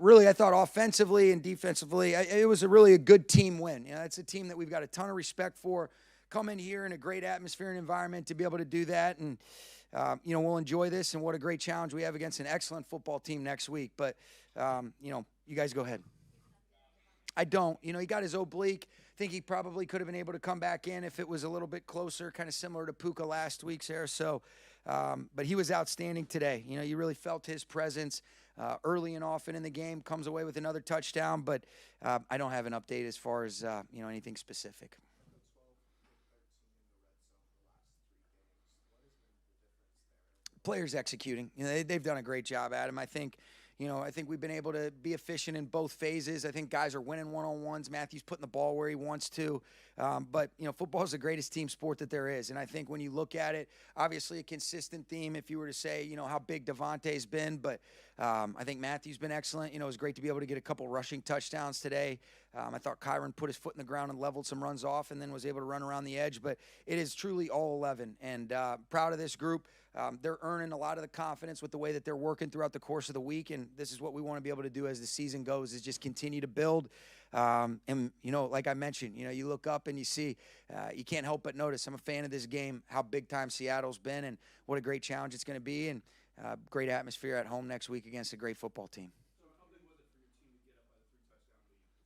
really, I thought offensively and defensively, it was really a good team win. It's a team that we've got a ton of respect for. Come in here in a great atmosphere and environment to be able to do that. And, we'll enjoy this. And what a great challenge we have against an excellent football team next week. But, you guys go ahead. I don't. He got his oblique. I think he probably could have been able to come back in if it was a little bit closer, kind of similar to Puka last week's there. So, but he was outstanding today. You really felt his presence early and often in the game, comes away with another touchdown. But I don't have an update as far as, anything specific. Players executing. They've done a great job, Adam. I think we've been able to be efficient in both phases. I think guys are winning one-on-ones. Matthew's putting the ball where he wants to. But football is the greatest team sport that there is. And I think when you look at it, obviously a consistent theme if you were to say, how big Davante's been. But I think Matthew's been excellent. It was great to be able to get a couple rushing touchdowns today. I thought Kyron put his foot in the ground and leveled some runs off and then was able to run around the edge. But it is truly all 11. And proud of this group. They're earning a lot of the confidence with the way that they're working throughout the course of the week, and this is what we want to be able to do as the season goes, is just continue to build. And, like I mentioned, you look up and you see, you can't help but notice, I'm a fan of this game, how big-time Seattle's been and what a great challenge it's going to be, and great atmosphere at home next week against a great football team.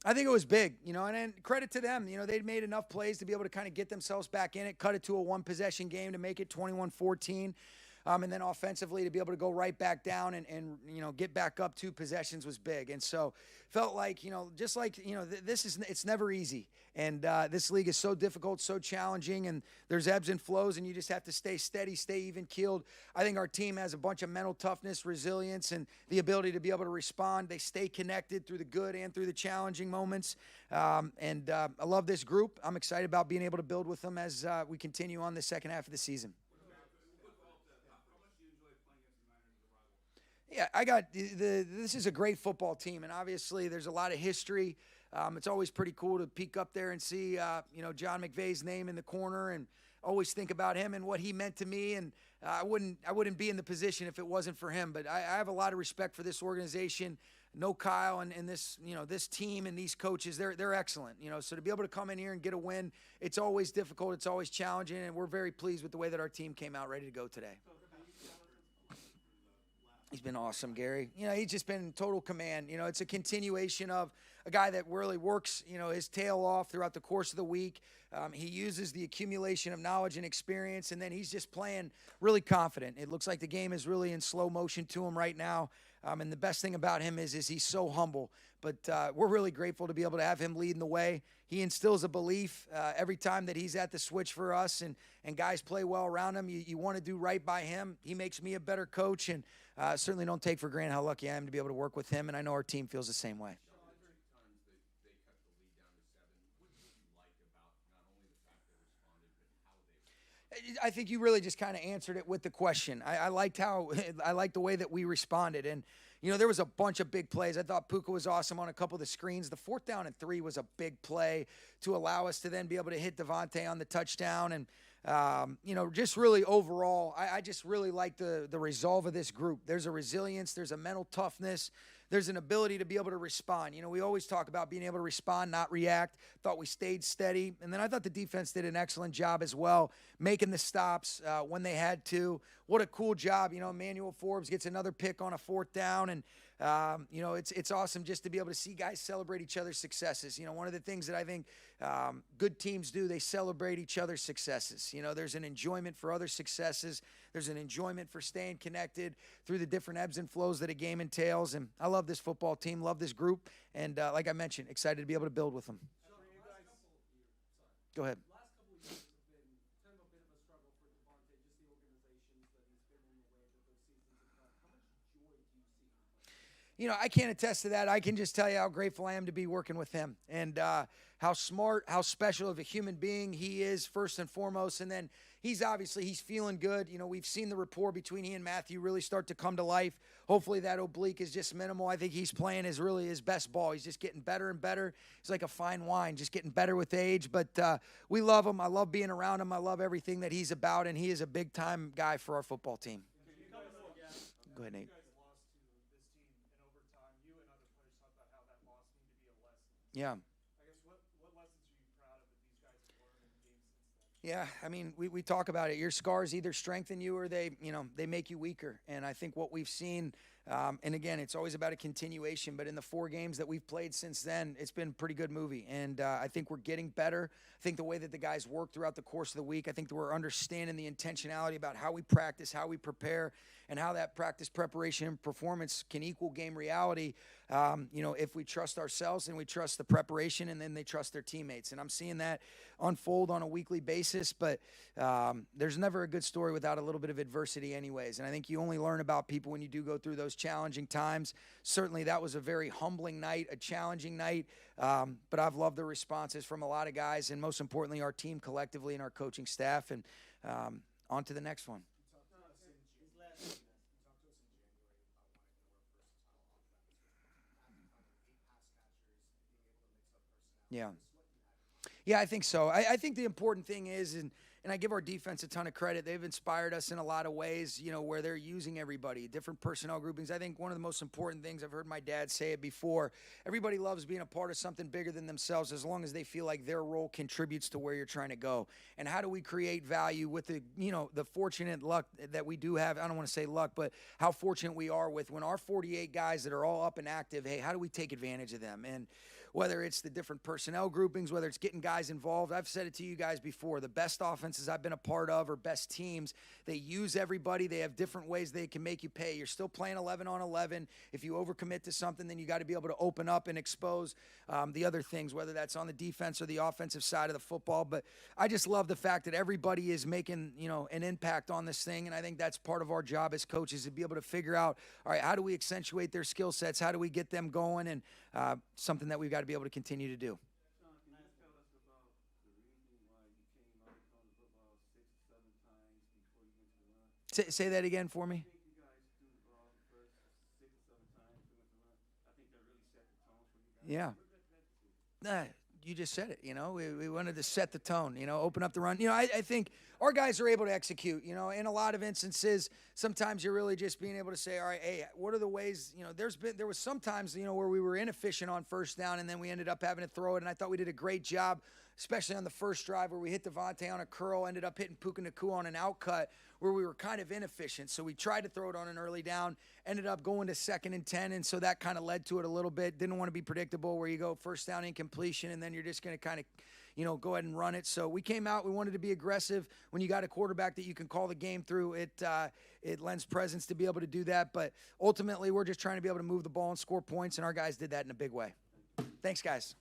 I think it was big, and then credit to them. They'd made enough plays to be able to kind of get themselves back in it, cut it to a one-possession game to make it 21-14. And then offensively to be able to go right back down and get back up 2 possessions was big. And so felt like, just like, it's never easy. And this league is so difficult, so challenging, and there's ebbs and flows, and you just have to stay steady, stay even-keeled. I think our team has a bunch of mental toughness, resilience, and the ability to be able to respond. They stay connected through the good and through the challenging moments. I love this group. I'm excited about being able to build with them as we continue on the second half of the season. Yeah, this is a great football team, and obviously there's a lot of history. It's always pretty cool to peek up there and see, Sean McVay's name in the corner, and always think about him and what he meant to me. And I wouldn't be in the position if it wasn't for him. But I have a lot of respect for this organization. No Kyle and this, this team and these coaches, they're excellent. So to be able to come in here and get a win, it's always difficult, it's always challenging, and we're very pleased with the way that our team came out ready to go today. He's been awesome, Gary. He's just been in total command. It's a continuation of a guy that really works, his tail off throughout the course of the week. He uses the accumulation of knowledge and experience, and then he's just playing really confident. It looks like the game is really in slow motion to him right now. And the best thing about him is he's so humble. But we're really grateful to be able to have him leading the way. He instills a belief every time that he's at the switch for us, and guys play well around him. You want to do right by him. He makes me a better coach, and certainly don't take for granted how lucky I am to be able to work with him, and I know our team feels the same way. I think you really just kind of answered it with the question. I liked the way that we responded. And, there was a bunch of big plays. I thought Puka was awesome on a couple of the screens. The 4th down and 3 was a big play to allow us to then be able to hit Davante on the touchdown. And, just really overall, I just really like the resolve of this group. There's a resilience. There's a mental toughness. There's an ability to be able to respond. We always talk about being able to respond, not react. Thought we stayed steady. And then I thought the defense did an excellent job as well, making the stops when they had to. What a cool job. Emmanuel Forbes gets another pick on a 4th down. And, it's awesome just to be able to see guys celebrate each other's successes. One of the things that I think good teams do, they celebrate each other's successes. There's an enjoyment for other successes. There's an enjoyment for staying connected through the different ebbs and flows that a game entails. And I love this football team, love this group. And like I mentioned, excited to be able to build with them. Go ahead. I can't attest to that. I can just tell you how grateful I am to be working with him, and how smart, how special of a human being he is, first and foremost. And then he's feeling good. We've seen the rapport between he and Matthew really start to come to life. Hopefully that oblique is just minimal. I think he's playing his best ball. He's just getting better and better. He's like a fine wine, just getting better with age. But we love him. I love being around him. I love everything that he's about, and he is a big-time guy for our football team. Go ahead, Nate. Yeah. I guess what lessons are you proud of that these guys have learned in the game since then? Yeah, I mean, we talk about it. Your scars either strengthen you or they make you weaker. And I think what we've seen, and again, it's always about a continuation. But in the 4 games that we've played since then, it's been a pretty good movie. And I think we're getting better. I think the way that the guys work throughout the course of the week, I think that we're understanding the intentionality about how we practice, how we prepare, and how that practice preparation and performance can equal game reality. If we trust ourselves and we trust the preparation, and then they trust their teammates. And I'm seeing that unfold on a weekly basis. But there's never a good story without a little bit of adversity, anyways. And I think you only learn about people when you do go through those challenging times. Certainly, that was a very humbling night, a challenging night. But I've loved the responses from a lot of guys, and most importantly, our team collectively and our coaching staff. And on to the next one. Yeah. Yeah, I think so. I think the important thing is, and I give our defense a ton of credit. They've inspired us in a lot of ways, where they're using everybody, different personnel groupings. I think one of the most important things, I've heard my dad say it before, everybody loves being a part of something bigger than themselves as long as they feel like their role contributes to where you're trying to go. And how do we create value with the fortunate luck that we do have? I don't want to say luck, but how fortunate we are with when our 48 guys that are all up and active, hey, how do we take advantage of them? And whether it's the different personnel groupings, whether it's getting guys involved. I've said it to you guys before. The best offenses I've been a part of, or best teams, they use everybody. They have different ways they can make you pay. You're still playing 11 on 11. If you overcommit to something, then you got to be able to open up and expose the other things, whether that's on the defense or the offensive side of the football. But I just love the fact that everybody is making, an impact on this thing. And I think that's part of our job as coaches, to be able to figure out, all right, how do we accentuate their skill sets? How do we get them going? And something that we've got to be able to continue to do. Sean, can you tell us about the reason why you came out on the football 6 or 7 times before you went to the run? Say that again for me. I think you guys threw the ball the first 6 or 7 times we went to run. I think that really set the tone for you guys. Yeah. What did that do? You just said it. We wanted to set the tone. Open up the run. I think our guys are able to execute. In a lot of instances, sometimes you're really just being able to say, all right, hey, what are the ways? There was sometimes where we were inefficient on first down, and then we ended up having to throw it. And I thought we did a great job, especially on the first drive where we hit Davante on a curl, ended up hitting Puka Nacua on an outcut where we were kind of inefficient. So we tried to throw it on an early down, ended up going to 2nd and 10, and so that kind of led to it a little bit. Didn't want to be predictable where you go first down incompletion, and then you're just going to kind of go ahead and run it. So we came out. We wanted to be aggressive. When you got a quarterback that you can call the game through, it lends presence to be able to do that. But ultimately, we're just trying to be able to move the ball and score points, and our guys did that in a big way. Thanks, guys.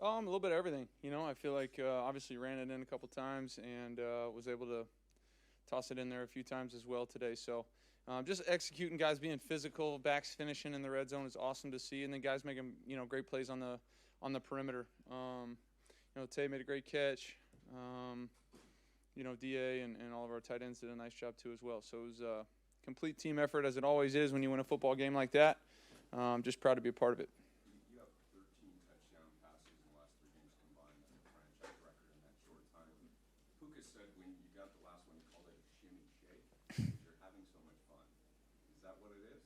A little bit of everything. I feel like obviously ran it in a couple times and was able to toss it in there a few times as well today. So just executing, guys being physical, backs finishing in the red zone is awesome to see, and then guys making great plays on the perimeter. Tay made a great catch. Da and all of our tight ends did a nice job too as well. So it was a complete team effort, as it always is when you win a football game like that. Just proud to be a part of it. You have 13 touchdown passes in the last 3 games combined. That's a franchise record in that short time. Puka said when you got the last one, he called it a shimmy shake. You're having so much fun. Is that what it is?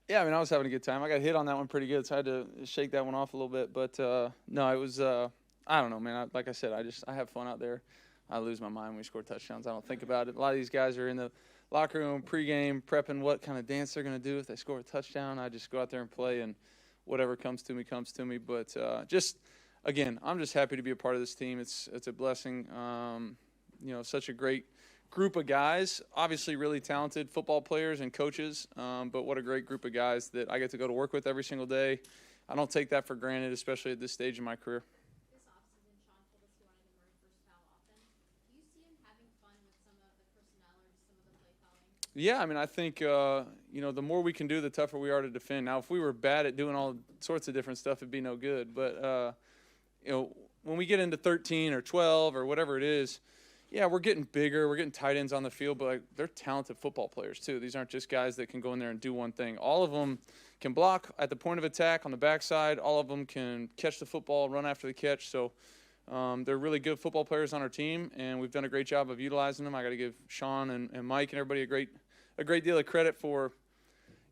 Yeah, I mean, I was having a good time. I got hit on that one pretty good, so I had to shake that one off a little bit. But, no, it was I don't know, man. Like I said, I have fun out there. I lose my mind when we score touchdowns. I don't think about it. A lot of these guys are in the locker room pregame prepping what kind of dance they're going to do if they score a touchdown. I just go out there and play, and whatever comes to me, comes to me. But just, again, I'm just happy to be a part of this team. It's a blessing. Such a great group of guys, obviously really talented football players and coaches, but what a great group of guys that I get to go to work with every single day. I don't take that for granted, especially at this stage in my career. This offseason, Sean told us he wanted a more versatile offense. Do you see him having fun with some of the personnel or some of the play calling? Yeah, I mean, I think, the more we can do, the tougher we are to defend. Now, if we were bad at doing all sorts of different stuff, it'd be no good. But, when we get into 13 or 12 or whatever it is, yeah, we're getting bigger. We're getting tight ends on the field, but they're talented football players too. These aren't just guys that can go in there and do one thing. All of them can block at the point of attack on the backside. All of them can catch the football, run after the catch. So they're really good football players on our team, and we've done a great job of utilizing them. I got to give Sean and Mike and everybody a great deal of credit for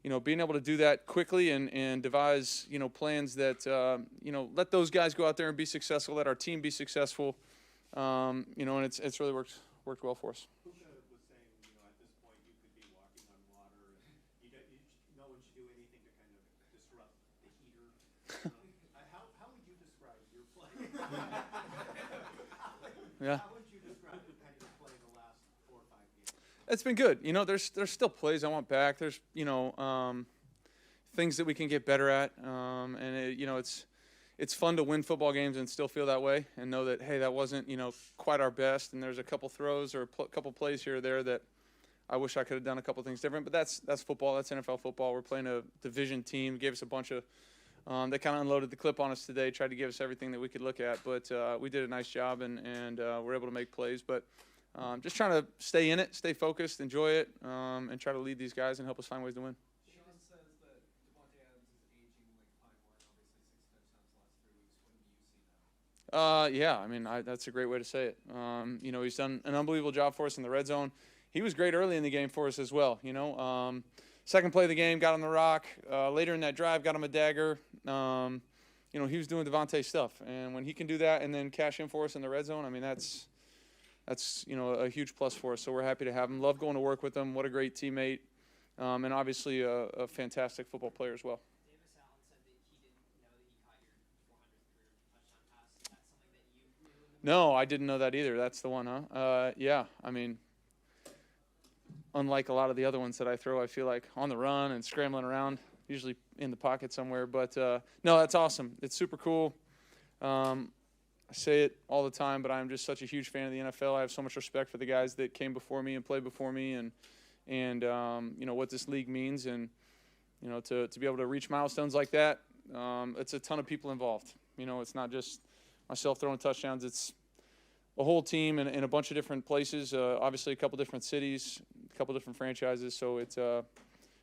being able to do that quickly and devise plans that let those guys go out there and be successful, let our team be successful. And it's really worked well for us. Puka was saying, at this point you could be walking on water, and no one should do anything to kind of disrupt the heater. How would you describe your play? Yeah. How would you describe the kind of play the last 4 or 5 games? It's been good. There's still plays I want back. There's things that we can get better at, it's fun to win football games and still feel that way and know that, hey, that wasn't, quite our best. And there's a couple throws or a couple plays here or there that I wish I could have done a couple things different. But that's football. That's NFL football. We're playing a division team. Gave us a bunch of they kind of unloaded the clip on us today, tried to give us everything that we could look at. But we did a nice job and we're able to make plays. But just trying to stay in it, stay focused, enjoy it, and try to lead these guys and help us find ways to win. Sean says that Davante Adams is aging like fine wine. Obviously, 6 touchdowns the last 3 weeks. When do you see that? Yeah, I mean, that's a great way to say it. He's done an unbelievable job for us in the red zone. He was great early in the game for us as well. Second play of the game, got on the rock. Later in that drive, got him a dagger. He was doing Davante stuff. And when he can do that and then cash in for us in the red zone, I mean, that's a huge plus for us. So we're happy to have him. Love going to work with him. What a great teammate. And obviously a fantastic football player as well. Davis Allen said that he didn't know that he caught your 400th career touchdown pass. Is that something that you knew? No, I didn't know that either. That's the one, huh? Yeah, I mean, unlike a lot of the other ones that I throw, I feel like on the run and scrambling around, usually in the pocket somewhere. But, no, that's awesome. It's super cool. I say it all the time, but I'm just such a huge fan of the NFL. I have so much respect for the guys that came before me and played before me and what this league means. And, to be able to reach milestones like that, it's a ton of people involved. It's not just myself throwing touchdowns. It's a whole team in a bunch of different places, obviously a couple different cities, a couple different franchises. So it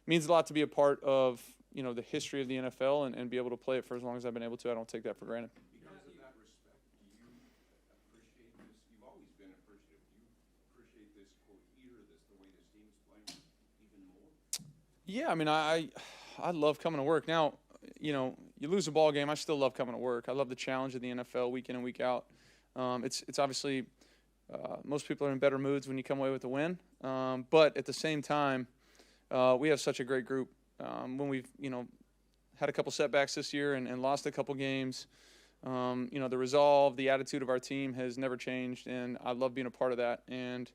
means a lot to be a part of, the history of the NFL and be able to play it for as long as I've been able to. I don't take that for granted. Because of that respect, do you appreciate this? You've always been appreciative. Do you appreciate this, quote, heater, the way this team is playing even more? Yeah, I mean, I love coming to work. Now, you lose a ball game, I still love coming to work. I love the challenge of the NFL week in and week out. It's obviously most people are in better moods when you come away with a win. But at the same time, we have such a great group. When we've, had a couple setbacks this year and lost a couple games, the resolve, the attitude of our team has never changed, and I love being a part of that. And,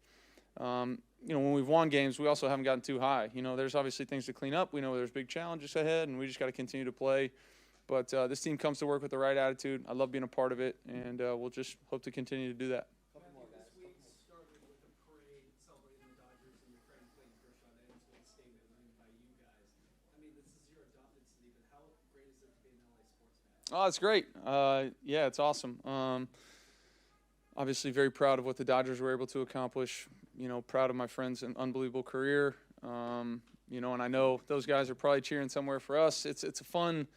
when we've won games, we also haven't gotten too high. There's obviously things to clean up. We know there's big challenges ahead, and we just got to continue to play. But this team comes to work with the right attitude. I love being a part of it, and we'll just hope to continue to do that. This week started with a parade celebrating the Dodgers and your friend Clayton Kershaw. That ends with a statement written by you guys. I mean, this is your adopted city, but how great is it to be an LA sports fan? Oh, it's great. Yeah, it's awesome. Obviously, very proud of what the Dodgers were able to accomplish. You know, proud of my friend's an unbelievable career. You know, and I know those guys are probably cheering somewhere for us. It's a fun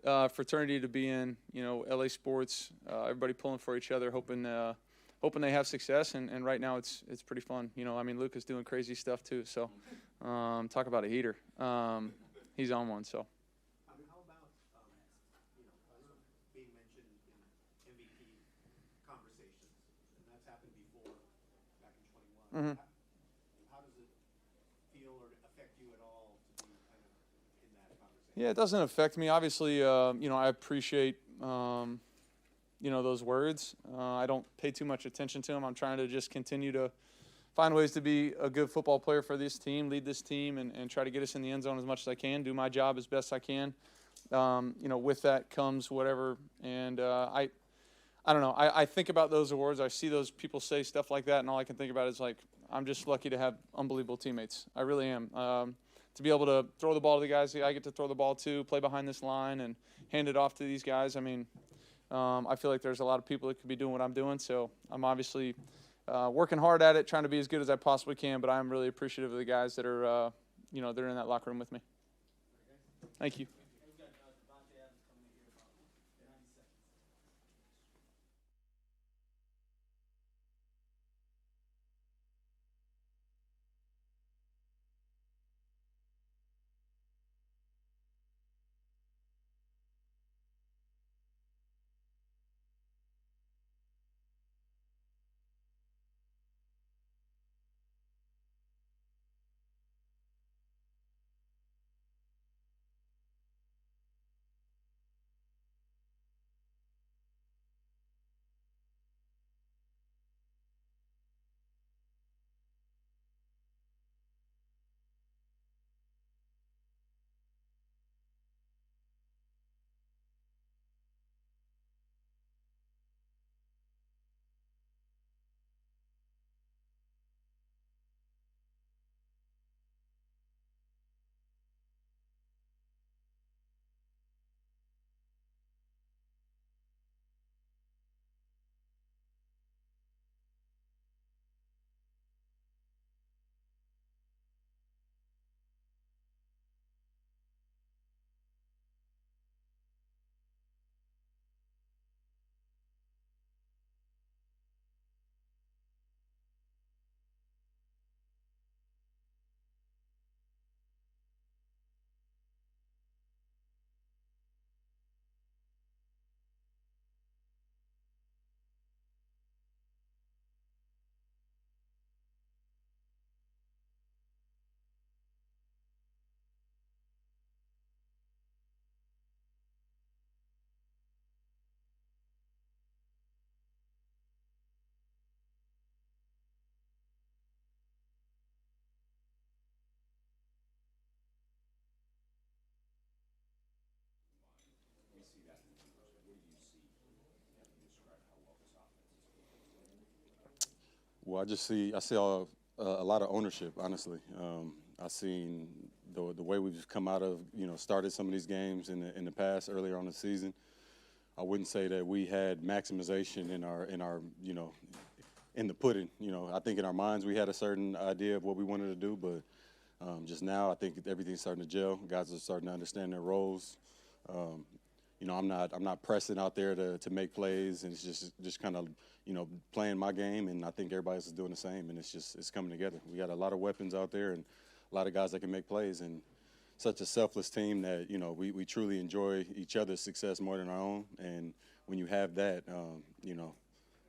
fraternity to be in. You know, LA sports. Everybody pulling for each other, hoping they have success. And right now, it's pretty fun. You know, I mean, Luka's doing crazy stuff too. So, talk about a heater. He's on one. So. I mean, how about, you know, being mentioned in MVP conversations, and that's happened before, back in 21. How does it feel or affect you at all to be kind of in that conversation? Yeah, it doesn't affect me. Obviously, you know, I appreciate, you know, those words. I don't pay too much attention to them. I'm trying to just continue to find ways to be a good football player for this team, lead this team, and try to get us in the end zone as much as I can, do my job as best I can. You know, with that comes whatever. And I don't know. I think about those awards. I see those people say stuff like that, and all I can think about is, like, I'm just lucky to have unbelievable teammates. I really am. To be able to throw the ball to the guys I get to throw the ball to, play behind this line, and hand it off to these guys. I mean, I feel like there's a lot of people that could be doing what I'm doing, so I'm obviously working hard at it, trying to be as good as I possibly can, but I'm really appreciative of the guys that are, you know, they're in that locker room with me. Thank you. We've got Davante Adams coming in here about 90 seconds. Well, I see a lot of ownership, honestly. I seen the way we've come out of, you know, started some of these games in the past earlier on the season. I wouldn't say that we had maximization in our you know, in the pudding. You know, I think in our minds we had a certain idea of what we wanted to do, but just now I think everything's starting to gel. Guys are starting to understand their roles. You know, I'm not pressing out there to make plays, and it's just kind of, you know, playing my game, and I think everybody else is doing the same, and it's coming together. We got a lot of weapons out there and a lot of guys that can make plays, and such a selfless team that, you know, we truly enjoy each other's success more than our own. And when you have that, you know,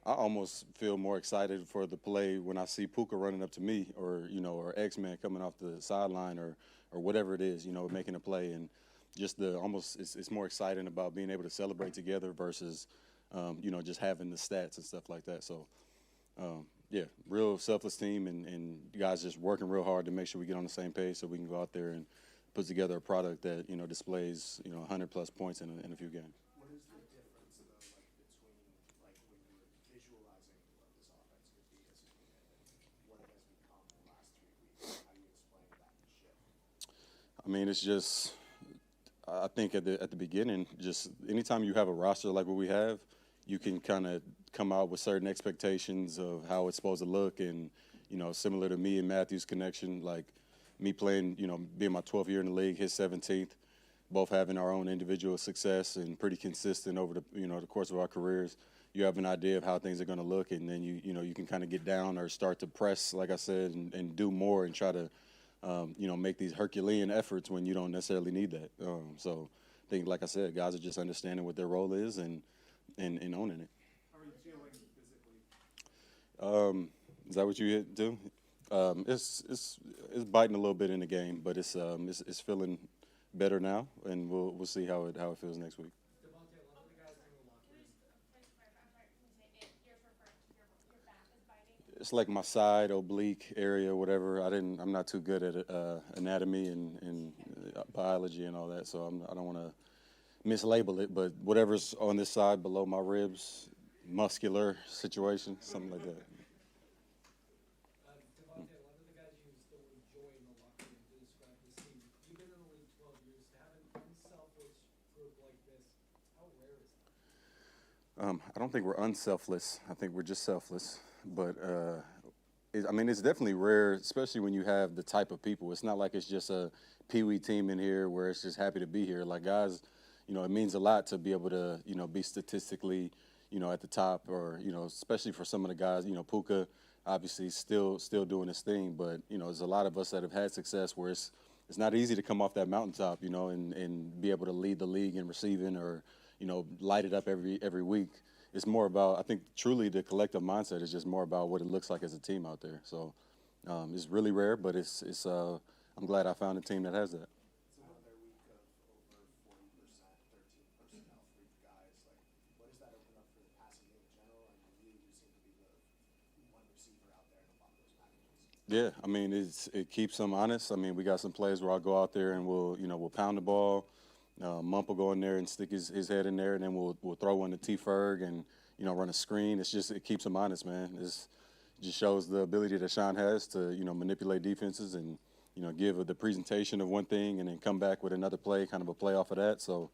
I almost feel more excited for the play when I see Puka running up to me, or, you know, or X-Man coming off the sideline, or whatever it is, you know, making a play. And just it's more exciting about being able to celebrate together versus, you know, just having the stats and stuff like that. So, yeah, real selfless team, and you guys just working real hard to make sure we get on the same page so we can go out there and puts together a product that, displays, 100-plus points in a few games. What is the difference, though, between, when you were visualizing what this offense could be as a unit and what it has become in the last 3 weeks? How do you explain that shift? I mean, it's just, I think at the beginning, just anytime you have a roster like what we have, you can kind of come out with certain expectations of how it's supposed to look. And, similar to me and Matthew's connection, like me playing, being my 12th year in the league, his 17th, both having our own individual success and pretty consistent over the course of our careers. You have an idea of how things are going to look, and then you can kind of get down or start to press, like I said, and do more and try to make these Herculean efforts when you don't necessarily need that. So I think, like I said, guys are just understanding what their role is and owning it. How are you feeling physically? Is that what you hit too? It's biting a little bit in the game, but it's feeling better now, and we'll see how it feels next week. Davante, a lot of the guys in the locker room. It's like my side oblique area, whatever. I'm not too good at anatomy and biology and all that, so I don't want to mislabel it. But whatever's on this side below my ribs, muscular situation, something like that. Davante, a lot of the guys you still enjoy in the locker room to describe this team. You've been in the league 12 years. To have an unselfish group like this, how rare is that? I don't think we're unselfless. I think we're just selfless. But, it's definitely rare, especially when you have the type of people. It's not like it's just a peewee team in here where it's just happy to be here. Like, guys, it means a lot to be able to, be statistically, at the top, or, especially for some of the guys, Puka, obviously still doing his thing. But, there's a lot of us that have had success where it's not easy to come off that mountaintop, and be able to lead the league in receiving or, light it up every week. It's more about, I think, truly the collective mindset is just more about what it looks like as a team out there. So it's really rare, but it's I'm glad I found a team that has that. It's another week of over 40%, 13 personnel for you guys. What does that open up for the passing game in general? And you seem to be the one receiver out there in a lot of those packages. Yeah, it keeps them honest. We got some plays where I'll go out there and we'll pound the ball. Mump will go in there and stick his head in there, and then we'll throw one to T. Ferg and, run a screen. It keeps him honest, man. It just shows the ability that Sean has to, manipulate defenses and, give the presentation of one thing and then come back with another play, kind of a play off of that. So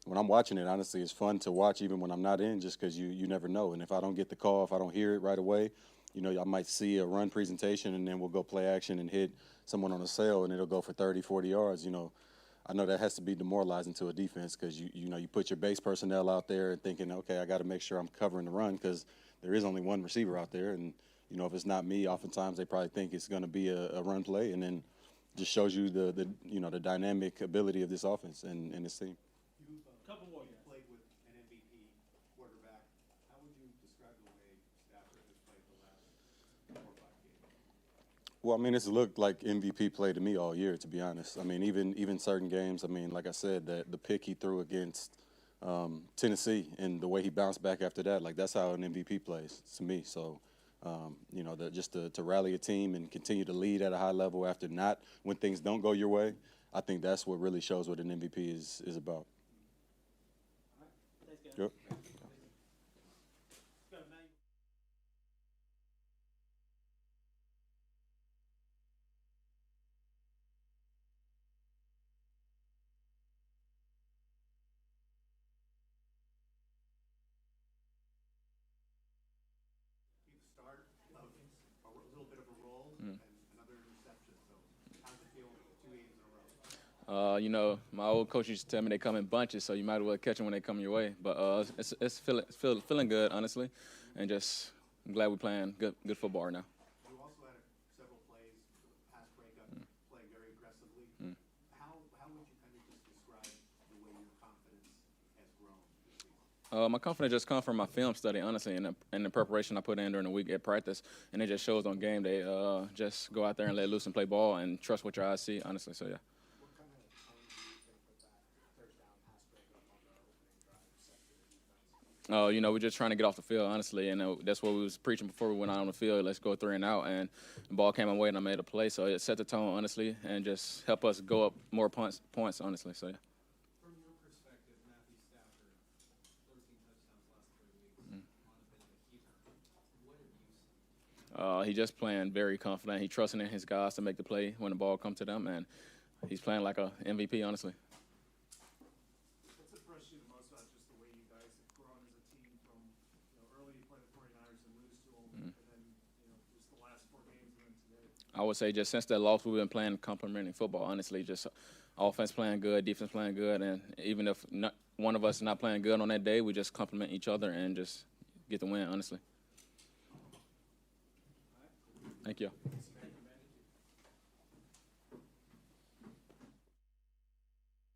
when I'm watching it, honestly, it's fun to watch even when I'm not in, just because you never know. And if I don't get the call, if I don't hear it right away, I might see a run presentation and then we'll go play action and hit someone on a sail and it'll go for 30, 40 yards, I know that has to be demoralizing to a defense because you put your base personnel out there and thinking, okay, I got to make sure I'm covering the run because there is only one receiver out there, and if it's not me, oftentimes they probably think it's going to be a run play, and then just shows you the dynamic ability of this offense and this team. You've played with an MVP quarterback. How would you describe the way Stafford has played the last 4 or 5 games? Well, it's looked like MVP play to me all year, to be honest. Even certain games, like I said, the pick he threw against Tennessee and the way he bounced back after that, like that's how an MVP plays to me. So, just to rally a team and continue to lead at a high level after when things don't go your way, I think that's what really shows what an MVP is about. All right. Thanks, guys. Yep. Got Emmanuel. Start of a little bit of a roll and another interception. So how does it feel 2 games in a row? My old coach used to tell me they come in bunches, so you might as well catch them when they come your way. But it's feeling good, honestly, and just I'm glad we're playing good football right now. You also had several plays, pass breakup, playing very aggressively. How would you kind of just describe the way your confidence has grown this season? My confidence just comes from my film study, honestly, and the preparation I put in during the week at practice, and it just shows on game day. Just go out there and let loose and play ball and trust what your eyes see, honestly. So yeah. What kind of tone do you think that third down pass breakup on the opening drive set for the defense? We're just trying to get off the field, honestly, and that's what we was preaching before we went out on the field. Let's go 3 and out, and the ball came my way, and I made a play. So it set the tone, honestly, and just help us go up more points, honestly. So, yeah. From your perspective, Matthew Stafford, 13 touchdowns last 3 weeks, on a bit of a heater. What have you seen? He just playing very confident. He trusting in his guys to make the play when the ball comes to them, and he's playing like a MVP, honestly. What's impressed you the most about just the way you guys have grown as a team from, early you play the 49ers and lose to them, and then, just the last 4 games and then today? I would say just since that loss, we've been playing complementary football, honestly. Just offense playing good, defense playing good, and even if one of us is not playing good on that day, we just complement each other and just get the win, honestly. Thank you.